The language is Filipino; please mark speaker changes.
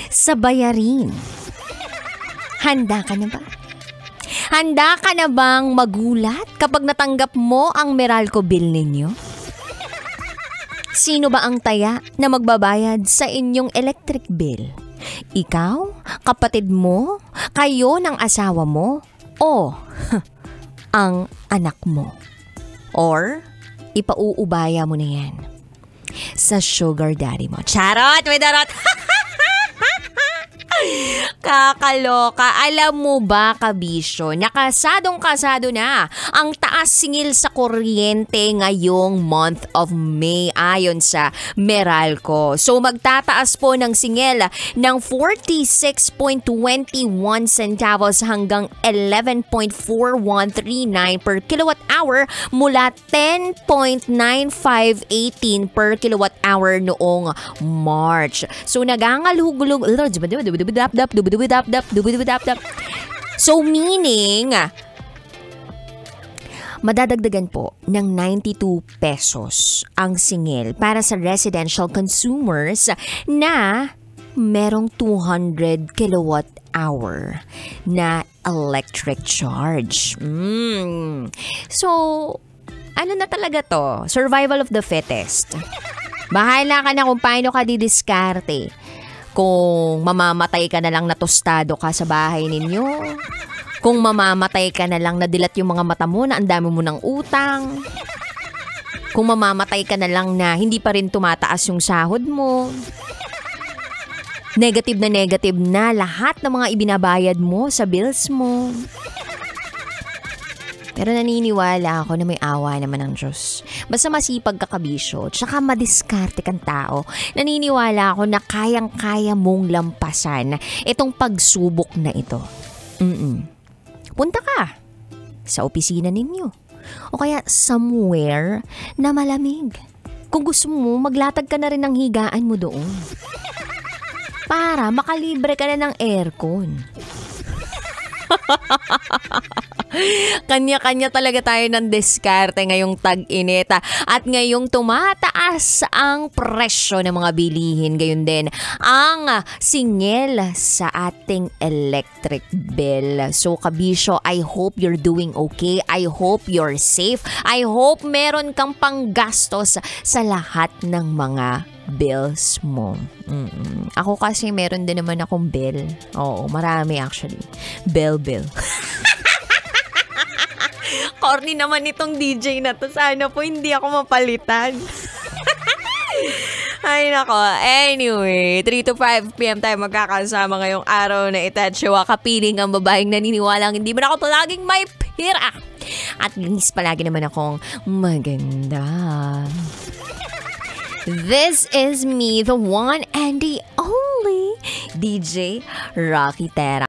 Speaker 1: sa bayarin. Handa ka na ba? Handa ka na bang magulat kapag natanggap mo ang Meralco bill ninyo? Sino ba ang taya na magbabayad sa inyong electric bill? Ikaw? Kapatid mo? Kayo ng asawa mo? O ang anak mo? Or ipauubaya mo na yan sa sugar daddy mo? Charot! May darot! Kakaloka. Alam mo ba, kabisyo, nakasadong-kasado na ang taas singil sa kuryente ngayong month of May ayon sa Meralco. So magtataas po ng singil ng 46.21 centavos hanggang 11.4139 per kilowatt hour mula 10.9518 per kilowatt hour noong March. So nagangalhugulog. So meaning, madadagdagan po ng 92 pesos ang singil para sa residential consumers na merong 200 kilowatt hour na electric charge. So, ano na talaga to? Survival of the fittest. Bahala ka na kung paano ka didiskarte. Kung mamamatay ka na lang na tostado ka sa bahay ninyo. Kung mamamatay ka na lang na dilat yung mga mata mo na ang dami mo ng utang. Kung mamamatay ka na lang na hindi pa rin tumataas yung sahod mo. Negative na lahat ng mga ibinabayad mo sa bills mo. Pero naniniwala ako na may awa naman ng Diyos. Basta masipag ka, kabisyo, tsaka madiskarte kang tao, naniniwala ako na kayang-kaya mong lampasan itong pagsubok na ito. Punta ka sa opisina ninyo o kaya somewhere na malamig. Kung gusto mo, maglatag ka na rin ng higaan mo doon para makalibre ka na ng aircon. Kanya-kanya talaga tayo ng diskarte ngayong tag-init. At ngayong tumataas ang presyo ng mga bilihin, gayon din ang singil sa ating electric bill. So kabisyo, I hope you're doing okay. I hope you're safe. I hope meron kang panggastos sa lahat ng mga bills mo. Ako kasi meron din naman akong bill. Oo, marami actually. Bill. Corny naman itong DJ na to. Sana po hindi ako mapalitan. Ay nako. Anyway, 3 to 5 p.m. tayo magkakasama ngayong araw na ito. At siya kapiling ang babaeng naniniwalang hindi man ako palaging may pira. At linis palagi naman akong maganda. This is me, the one and the only DJ Rocky Terra.